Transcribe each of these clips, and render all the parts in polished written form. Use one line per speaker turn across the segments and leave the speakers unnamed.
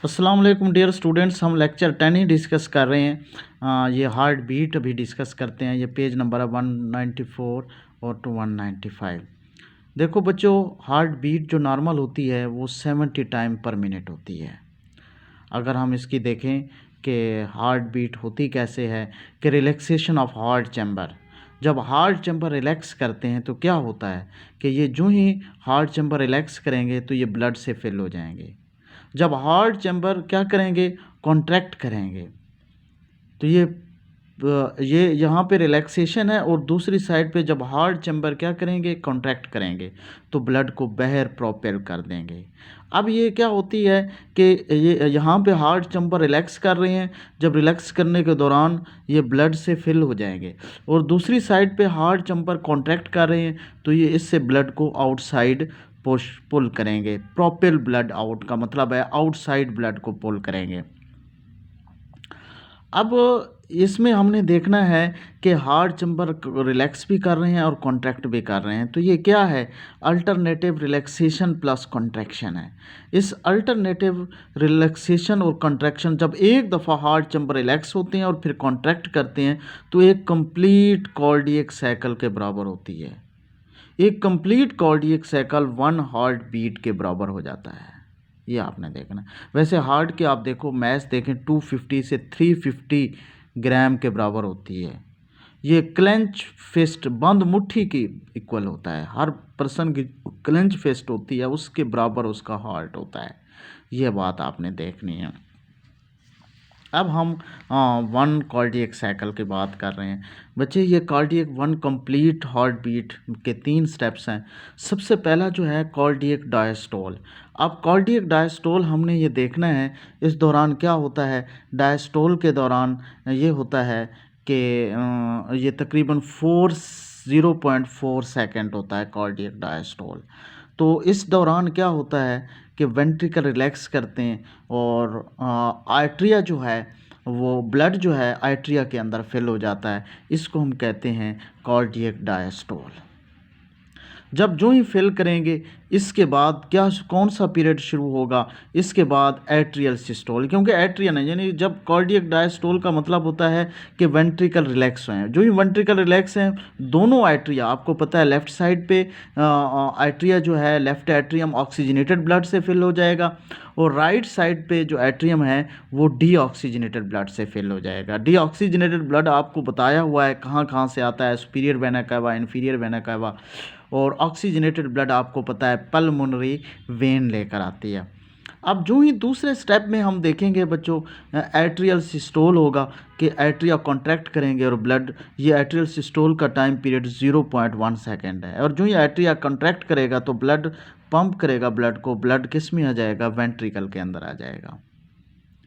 अस्सलाम वालेकुम dear students, हम लेक्चर 10 ही डिस्कस कर रहे हैं। ये हार्ट बीट अभी डिस्कस करते हैं। ये पेज नंबर है 194 और टू 195। देखो बच्चों, हार्ट बीट जो नॉर्मल होती है वो 70 टाइम पर मिनट होती है। अगर हम इसकी देखें कि हार्ट बीट होती कैसे है कि रिलैक्सेशन ऑफ हार्ट चैम्बर। जब हार्ट चैम्बर रिलैक्स करते हैं तो क्या होता है कि ये जो ही हार्ट चैम्बर रिलैक्स करेंगे तो ये ब्लड से फिल हो जाएंगे। जब हार्ट चैम्बर क्या करेंगे, कॉन्ट्रैक्ट करेंगे, तो ये यहाँ पे रिलैक्सेशन है और दूसरी साइड पे जब हार्ट चैम्बर क्या करेंगे, कॉन्ट्रैक्ट करेंगे तो ब्लड को बाहर प्रोपेल कर देंगे। अब ये क्या होती है कि ये यहाँ पे हार्ट चैम्बर रिलैक्स कर रहे हैं, जब रिलैक्स करने के दौरान ये ब्लड से फिल हो जाएंगे और दूसरी साइड पे हार्ट चैम्बर कॉन्ट्रैक्ट कर रहे हैं तो ये इससे ब्लड को आउटसाइड पुश पुल करेंगे। प्रोपेल ब्लड आउट का मतलब है आउटसाइड ब्लड को पुल करेंगे। अब इसमें हमने देखना है कि हार्ट चैम्बर रिलैक्स भी कर रहे हैं और कॉन्ट्रैक्ट भी कर रहे हैं, तो ये क्या है, अल्टरनेटिव रिलैक्सेशन प्लस कॉन्ट्रैक्शन है। इस अल्टरनेटिव रिलैक्सेशन और कॉन्ट्रैक्शन जब एक दफ़ा हार्ट चैम्बर रिलैक्स होते हैं और फिर कॉन्ट्रैक्ट करते हैं तो एक कंप्लीट कार्डियक साइकिल के बराबर होती है। एक complete cardiac cycle 1 heart beat के बराबर हो जाता है। ये आपने देखना। वैसे हार्ट के आप देखो मैच देखें 250 से 350 ग्राम के बराबर होती है। ये क्लेंच फिस्ट बंद मुट्ठी की इक्वल होता है। हर पर्सन की क्लेंच फिस्ट होती है उसके बराबर उसका हार्ट होता है। ये बात आपने देखनी है। अब हम वन कार्डियक साइकिल की बात कर रहे हैं बच्चे। ये cardiac one complete heart beat के 3 स्टेप्स हैं। सबसे पहला जो है कार्डियक डायस्टोल। अब कार्डियक डायस्टोल हमने ये देखना है, इस दौरान क्या होता है। डायस्टोल के दौरान ये होता है कि ये तकरीबन 0.4 सेकेंड होता है कार्डियक डायस्टोल। तो इस दौरान क्या होता है कि वेंट्रिकल रिलैक्स करते हैं और आर्ट्रिया जो है वो ब्लड जो है आर्ट्रिया के अंदर फिल हो जाता है। इसको हम कहते हैं कार्डियक डायस्टोल। जब जो ही फिल करेंगे इसके बाद क्या कौन सा पीरियड शुरू होगा, इसके बाद एट्रियल सिस्टोल। क्योंकि एट्रिया नहीं, यानी जब कार्डियक डायस्टोल का मतलब होता है कि वेंट्रिकल रिलैक्स हैं। जो ही वेंट्रिकल रिलैक्स हैं दोनों एट्रिया, आपको पता है लेफ़्ट साइड पे एट्रिया जो है, लेफ़्ट एट्रियम ऑक्सीजनेटेड ब्लड से फिल हो जाएगा और राइट साइड पे जो एट्रियम है वो डीऑक्सीजनेटेड ब्लड से फिल हो जाएगा। डीऑक्सीजनेटेड ब्लड आपको बताया हुआ है कहाँ कहाँ से आता है, superior vena cava, inferior vena cava. और ऑक्सीजनेटेड ब्लड आपको पता है पल्मोनरी वेन लेकर आती है। अब जो ही दूसरे स्टेप में हम देखेंगे बच्चों, एट्रियल सिस्टोल होगा कि एट्रिया कॉन्ट्रैक्ट करेंगे और ब्लड, ये एट्रियल सिस्टोल का टाइम पीरियड 0.1 सेकेंड है। और जो ही एट्रिया कॉन्ट्रैक्ट करेगा तो ब्लड पंप करेगा, ब्लड को, ब्लड किस में आ जाएगा, वेंट्रिकल के अंदर आ जाएगा।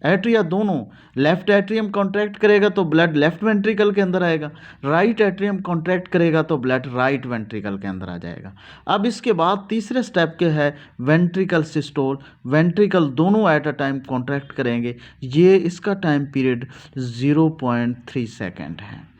एट्रिया दोनों, लेफ्ट एट्रियम कॉन्ट्रैक्ट करेगा तो ब्लड लेफ्ट वेंट्रिकल के अंदर आएगा, राइट एट्रियम कॉन्ट्रैक्ट करेगा तो ब्लड राइट वेंट्रिकल के अंदर आ जाएगा। अब इसके बाद तीसरे स्टेप के है वेंट्रिकल सिस्टोल। वेंट्रिकल दोनों एट अ टाइम कॉन्ट्रैक्ट करेंगे। ये इसका टाइम पीरियड 0.3 सेकेंड है।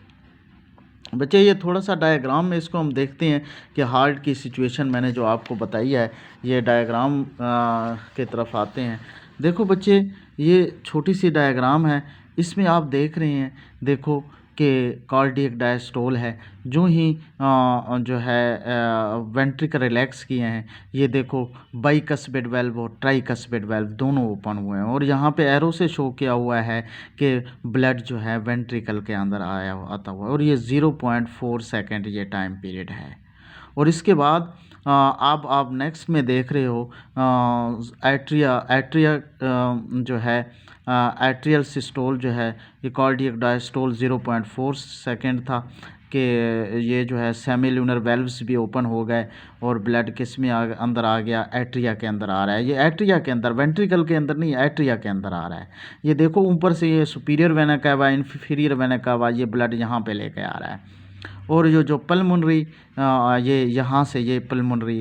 बच्चे ये थोड़ा सा डायग्राम में इसको हम देखते हैं कि हार्ट की सिचुएशन मैंने जो आपको बताई है, ये डायग्राम के तरफ आते हैं। देखो बच्चे, ये छोटी सी डायग्राम है, इसमें आप देख रहे हैं, देखो कि कार्डियक डायस्टोल है। जो ही जो है वेंट्रिकल रिलैक्स किए हैं, ये देखो बाइकस्पिड वेल्व और ट्राइकस्पिड वेल्व दोनों ओपन हुए हैं और यहाँ पे एरो से शो किया हुआ है कि ब्लड जो है वेंट्रिकल के अंदर आता हुआ, और ये 0.4 सेकेंड ये टाइम पीरियड है। और इसके बाद आप नेक्स्ट में देख रहे हो एट्रिया जो है एट्रियल सिस्टोल जो है, ये कार्डियक डायस्टोल 0.4 सेकेंड था कि ये जो है सेमील्यूनर वेल्व्स भी ओपन हो गए और ब्लड किस में अंदर आ गया, एट्रिया के अंदर आ रहा है। ये एट्रिया के अंदर, वेंट्रिकल के अंदर नहीं, एट्रिया के अंदर आ रहा है। ये देखो ऊपर से ये superior vena cava, inferior vena cava, ये ब्लड यहाँ पे लेके आ रहा है और जो पल्मोनरी ये यहाँ से ये पल्मोनरी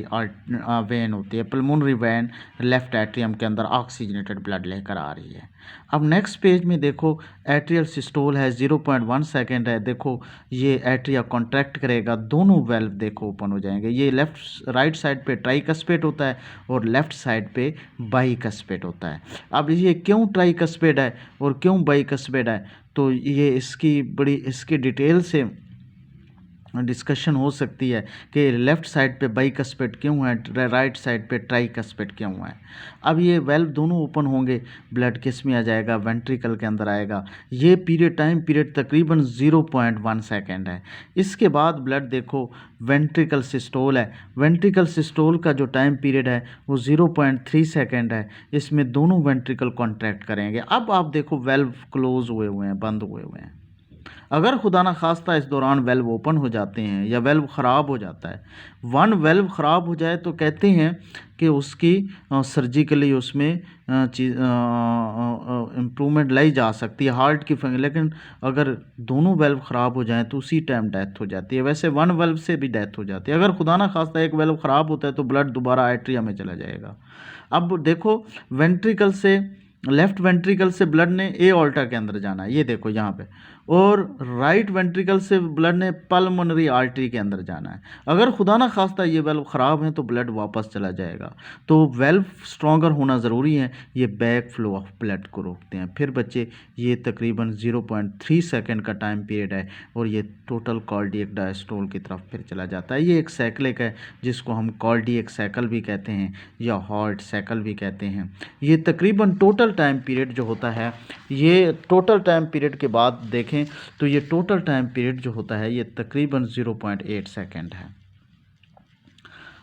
वेन होती है, पल्मोनरी वेन लेफ्ट एट्रियम के अंदर ऑक्सीजनेटेड ब्लड लेकर आ रही है। अब नेक्स्ट पेज में देखो एट्रियल सिस्टोल है 0.1 सेकेंड है। देखो ये एट्रिया कॉन्ट्रैक्ट करेगा, दोनों वेल्व देखो ओपन हो जाएंगे। ये लेफ्ट राइट साइड पे ट्राइकस्पेट होता है और लेफ्ट साइड पे बाइकस्पेट होता है। अब ये क्यों ट्राइकस्पेट है और क्यों बाइकस्पेट है, तो ये इसकी डिटेल से डिस्कशन हो सकती है कि लेफ़्ट साइड पे बाइकस्पेट क्यों है, राइट साइड पे ट्राइकस्पेट क्यों है। अब ये वेल्व दोनों ओपन होंगे, ब्लड किस में आ जाएगा, वेंट्रिकल के अंदर आएगा। ये टाइम पीरियड तकरीबन 0.1 सेकेंड है। इसके बाद ब्लड देखो वेंट्रिकल सिस्टोल है, वेंट्रिकल सिस्टोल का जो टाइम पीरियड है वो 0.3 सेकेंड है। इसमें दोनों वेंट्रिकल कॉन्ट्रैक्ट करेंगे। अब आप देखो वेल्व क्लोज हुए हुए हैं, बंद हुए हुए हैं। अगर खुदा न खास्ता इस दौरान वेल्व ओपन हो जाते हैं या वेल्व ख़राब हो जाता है, वन वेल्व ख़राब हो जाए तो कहते हैं कि उसकी सर्जिकली उसमें इम्प्रूवमेंट लाई जा सकती है हार्ट की फंक्शन। लेकिन अगर दोनों वेल्व ख़राब हो जाएं तो उसी टाइम डेथ हो जाती है। वैसे वन वेल्व से भी डेथ हो जाती है। अगर खुदा न खास्ता एक वेल्व ख़राब होता है तो ब्लड दोबारा आर्टरिया में चला जाएगा। अब देखो वेंट्रिकल से, लेफ्ट वेंट्रिकल से ब्लड ने एओर्टा के अंदर जाना है, ये देखो यहाँ पे, और राइट वेंट्रिकल से ब्लड ने पल्मोनरी आर्टरी के अंदर जाना है। अगर खुदा ना खास्ता ये वेल्व ख़राब है तो ब्लड वापस चला जाएगा। तो वेल्व स्ट्रॉन्गर होना ज़रूरी है, ये बैक फ्लो ऑफ ब्लड को रोकते हैं। फिर बच्चे ये तकरीबन 0.3 सेकेंड का टाइम पीरियड है और ये टोटल कार्डियक डायस्टोल की तरफ फिर चला जाता है। ये एक साइक्लिक है जिसको हम कार्डियक साइकिल भी कहते हैं या हार्ट साइकिल भी कहते हैं। ये तकरीबन टोटल टाइम पीरियड जो होता है, ये टोटल टाइम पीरियड के बाद देखें तो ये टोटल टाइम पीरियड जो होता है ये तकरीबन 0.8 सेकेंड है।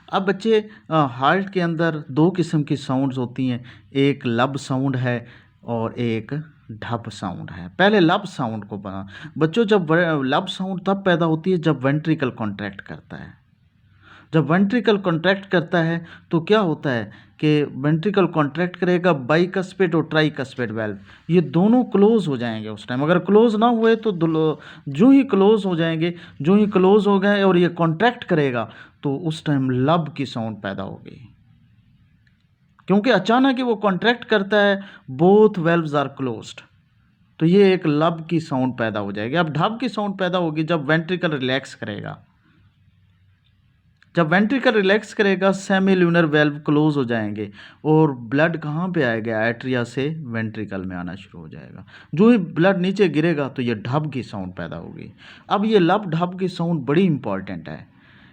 अब बच्चे हार्ट के अंदर दो किस्म की साउंड्स होती हैं, एक लब साउंड है और एक ढप साउंड है। पहले लब साउंड को बना बच्चों, जब लब साउंड तब पैदा होती है जब वेंट्रिकल कॉन्ट्रैक्ट करता है। जब वेंट्रिकल कॉन्ट्रैक्ट करता है तो क्या होता है कि वेंट्रिकल कॉन्ट्रैक्ट करेगा, बाइकस्पेट और ट्राइकस्पेट वेल्व ये दोनों क्लोज हो जाएंगे उस टाइम। अगर क्लोज ना हुए तो जो ही क्लोज हो जाएंगे, जो ही क्लोज हो गए और ये कॉन्ट्रैक्ट करेगा तो उस टाइम लब की साउंड पैदा होगी, क्योंकि अचानक ही वो कॉन्ट्रैक्ट करता है, बोथ वेल्व्स आर क्लोज्ड, तो ये एक लब की साउंड पैदा हो जाएगी। अब ढब की साउंड पैदा होगी जब वेंट्रिकल रिलैक्स करेगा। जब वेंट्रिकल रिलैक्स करेगा सेमी ल्यूनर वेल्व क्लोज हो जाएंगे और ब्लड कहाँ पे आएगा, एट्रिया से वेंट्रिकल में आना शुरू हो जाएगा। जो ही ब्लड नीचे गिरेगा तो ये ढब की साउंड पैदा होगी। अब ये लब ढब की साउंड बड़ी इंपॉर्टेंट है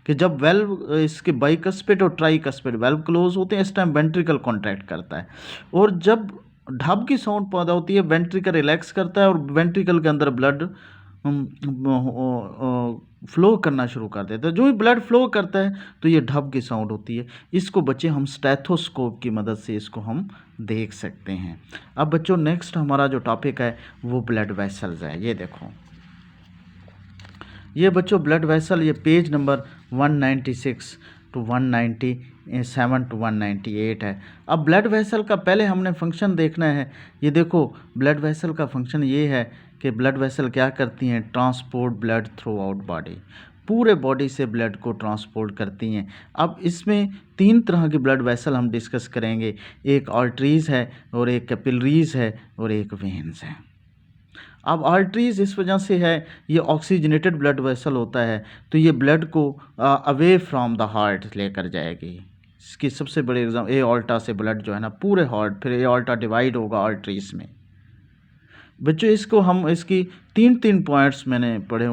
कि जब वेल्व इसके बाइकस्पेट और ट्राइकस्पेट वेल्व क्लोज होते हैं इस टाइम वेंट्रिकल कॉन्ट्रैक्ट करता है, और जब ढब की साउंड पैदा होती है वेंट्रिकल रिलैक्स करता है और वेंट्रिकल के अंदर ब्लड फ्लो करना शुरू कर देता है। जो ही ब्लड फ्लो करता है तो ये ढब की साउंड होती है। इसको बच्चे हम स्टेथोस्कोप की मदद से इसको हम देख सकते हैं। अब बच्चों नेक्स्ट हमारा जो टॉपिक है वो ब्लड वेसल्स है। ये देखो, ये बच्चों ब्लड वेसल, ये पेज नंबर 196 टू 197 टू 198 है। अब ब्लड वेसल का पहले हमने फंक्शन देखना है। ये देखो ब्लड वेसल का फंक्शन ये है कि ब्लड वेसल क्या करती हैं, transport blood through out body, पूरे बॉडी से ब्लड को ट्रांसपोर्ट करती हैं। अब इसमें तीन तरह के ब्लड वेसल हम डिस्कस करेंगे, एक आर्टरीज़ है और एक कैपिलरीज़ है और एक वेन्स है। अब आर्टरीज़ इस वजह से है, ये ऑक्सीजनेटेड ब्लड वेसल होता है तो ये ब्लड को अवे फ्रॉम द हार्ट लेकर जाएगी। इसकी सबसे बड़ी एग्जाम एओर्टा से ब्लड जो है ना पूरे हार्ट, फिर एओर्टा डिवाइड होगा आर्टरीज़ में। बच्चों इसको हम इसकी तीन पॉइंट्स मैंने पढ़े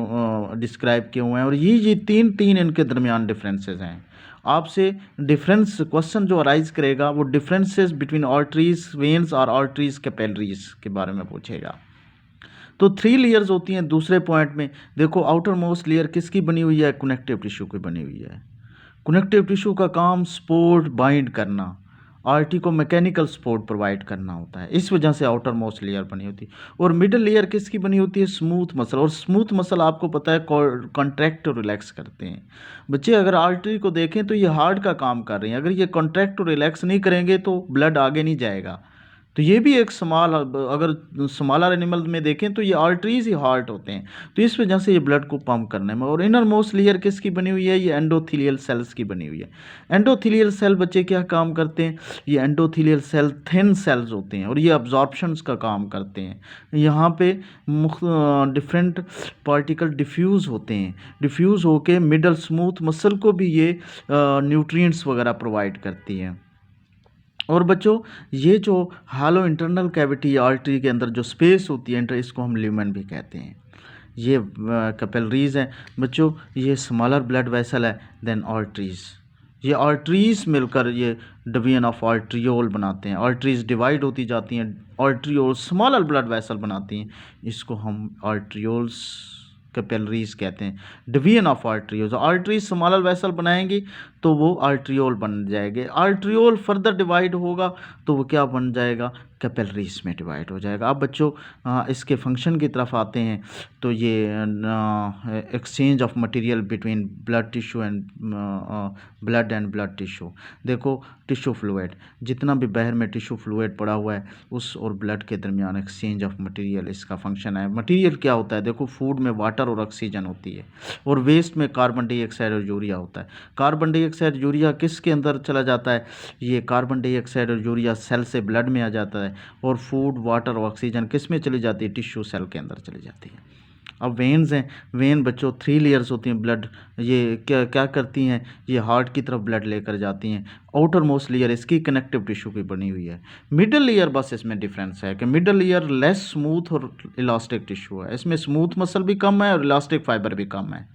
डिस्क्राइब किए हुए हैं और ये तीन इनके दरमियान डिफरेंसेस हैं। आपसे डिफरेंस क्वेश्चन जो अराइज करेगा वो डिफरेंसेस बिटवीन आर्टरीज, वेन्स और आर्टरीज कैपिलरीज के बारे में पूछेगा। तो 3 लेयर्स होती हैं। दूसरे पॉइंट में देखो आउटर मोस्ट लेयर किसकी बनी हुई है, कनेक्टिव टिश्यू की बनी हुई है। कनेक्टिव टिश्यू का काम सपोर्ट बाइंड करना, आर्टरी को मैकेनिकल सपोर्ट प्रोवाइड करना होता है, इस वजह से आउटर मोस्ट लेयर बनी होती है। और मिडिल लेयर किसकी बनी होती है, स्मूथ मसल। और स्मूथ मसल आपको पता है कॉन्ट्रैक्ट और रिलैक्स करते हैं। बच्चे अगर आर्टरी को देखें तो ये हार्ट का काम कर रही हैं, अगर ये कॉन्ट्रैक्ट और रिलैक्स नहीं करेंगे तो ब्लड आगे नहीं जाएगा। तो ये भी एक स्मॉल, अगर स्मॉलर एनिमल में देखें तो ये आर्टरीज ही हार्ट होते हैं, तो इस वजह से ये ब्लड को पंप करने में। और इनर मोस्ट लेयर किसकी बनी हुई है? ये एंडोथीलियल सेल्स की बनी हुई है। एंडोथीलियल सेल बच्चे क्या काम करते हैं? ये एंडोथीलियल सेल थिन सेल्स होते हैं और ये अब्जॉर्प्शंस का काम करते हैं। यहाँ पे डिफरेंट पार्टिकल डिफ्यूज़ होते हैं, डिफ्यूज़ होके मिडल स्मूथ मसल को भी ये न्यूट्रिएंट्स वगैरह प्रोवाइड करती हैं। और बच्चों ये जो हालो इंटरनल कैविटी आर्टरी के अंदर जो स्पेस होती है इसको हम ल्यूमेन भी कहते हैं। ये कैपिलरीज हैं बच्चों, ये स्मॉलर ब्लड वेसल है देन आर्टरीज। ये आर्टरीज मिलकर ये डिवीजन ऑफ आर्ट्रियोल बनाते हैं। आर्टरीज डिवाइड होती जाती हैं, आर्ट्रियोल स्मॉलर ब्लड वेसल बनाती हैं, इसको हम आर्ट्रियोल्स कैपिलरीज कहते हैं। Division of arterioles, arteries smaller vessel बनाएंगी तो वो आर्ट्रियोल बन जाएंगे। आर्ट्रियोल फर्दर डिवाइड होगा तो वो क्या बन जाएगा? कैपिलरीज में डिवाइड हो जाएगा। अब बच्चों इसके फंक्शन की तरफ आते हैं तो ये exchange of material between blood tissue and blood tissue. देखो टिश्यू फ्लूइड, जितना भी बाहर में टिश्यू फ्लूइड पड़ा हुआ है उस और ब्लड के दरमियान एक्सचेंज ऑफ मटेरियल इसका फंक्शन है। मटेरियल क्या होता है? देखो फूड में वाटर और ऑक्सीजन होती है और वेस्ट में कार्बन डाइऑक्साइड और यूरिया होता है। कार्बन डाइऑक्साइड यूरिया किसके अंदर चला जाता है? ये कार्बन डाइऑक्साइड और यूरिया सेल से ब्लड में आ जाता है और फूड वाटर और ऑक्सीजन किस में चली जाती है? टिश्यू सेल के अंदर चली जाती है। अब वेन्स हैं, वेन बच्चों 3 लेयर्स होती हैं ब्लड, ये क्या क्या करती हैं? ये हार्ट की तरफ ब्लड लेकर जाती हैं। आउटर मोस्ट लेयर इसकी कनेक्टिव टिश्यू की बनी हुई है। मिडल लेयर बस इसमें डिफरेंस है कि मिडल लेयर लेस स्मूथ और इलास्टिक टिश्यू है, इसमें स्मूथ मसल भी कम है और इलास्टिक फाइबर भी कम है,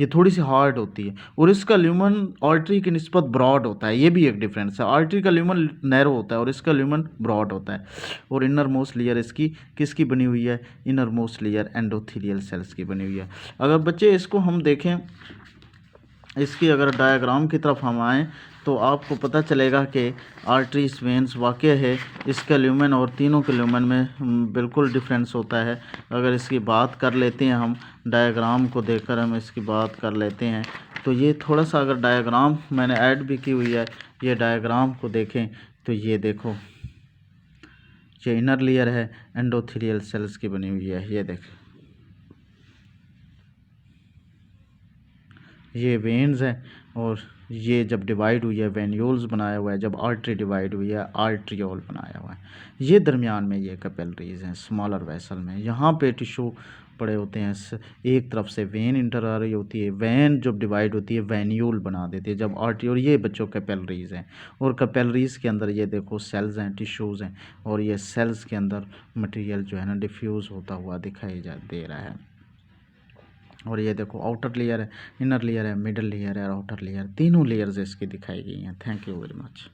ये थोड़ी सी हार्ड होती है। और इसका ल्यूमन आर्टरी की निस्बत ब्रॉड होता है, ये भी एक डिफरेंस है। आर्टरी का ल्यूमन नैरो होता है और इसका ल्यूमन ब्रॉड होता है। और इनर मोस्ट लेयर इसकी किसकी बनी हुई है? Inner most layer endothelial cells की बनी हुई है। अगर बच्चे इसको हम देखें, इसकी अगर डायग्राम की तरफ हम आएँ तो आपको पता चलेगा कि आर्टरीज वेन्स वाक़ई है, इसका ल्यूमेन और तीनों के ल्यूमेन में बिल्कुल डिफरेंस होता है। अगर इसकी बात कर लेते हैं हम, डायग्राम को देखकर हम इसकी बात कर लेते हैं तो ये थोड़ा सा अगर डायग्राम मैंने ऐड भी की हुई है, ये डायग्राम को देखें तो ये देखो, ये इनर लेयर है एंडोथीलियल सेल्स की बनी हुई है। ये देखें, ये वेन्स हैं और ये जब डिवाइड हुई है वेन्यूल्स बनाया हुआ है, जब आर्टरी डिवाइड हुई है आर्ट्रियोल बनाया हुआ है। ये दरमियान में ये कैपिलरीज हैं स्मॉलर वेसल में, यहाँ पे टिश्यू पड़े होते हैं। एक तरफ से वेन इंटर आ रही होती है, वेन जब डिवाइड होती है वेन्यूल बना देती है जब आर्टरी, और ये बच्चों कैपिलरीज हैं। और कैपिलरीज के अंदर ये देखो सेल्स हैं, टिश्यूज़ हैं, और ये सेल्स के अंदर मटेरियल जो है ना डिफ्यूज़ होता हुआ दिखाई दे रहा है। और ये देखो आउटर लेयर है, इनर लेयर है, मिडल लेयर है और आउटर लेयर, तीनों लेयर्स इसकी दिखाई गई हैं। Thank you very much.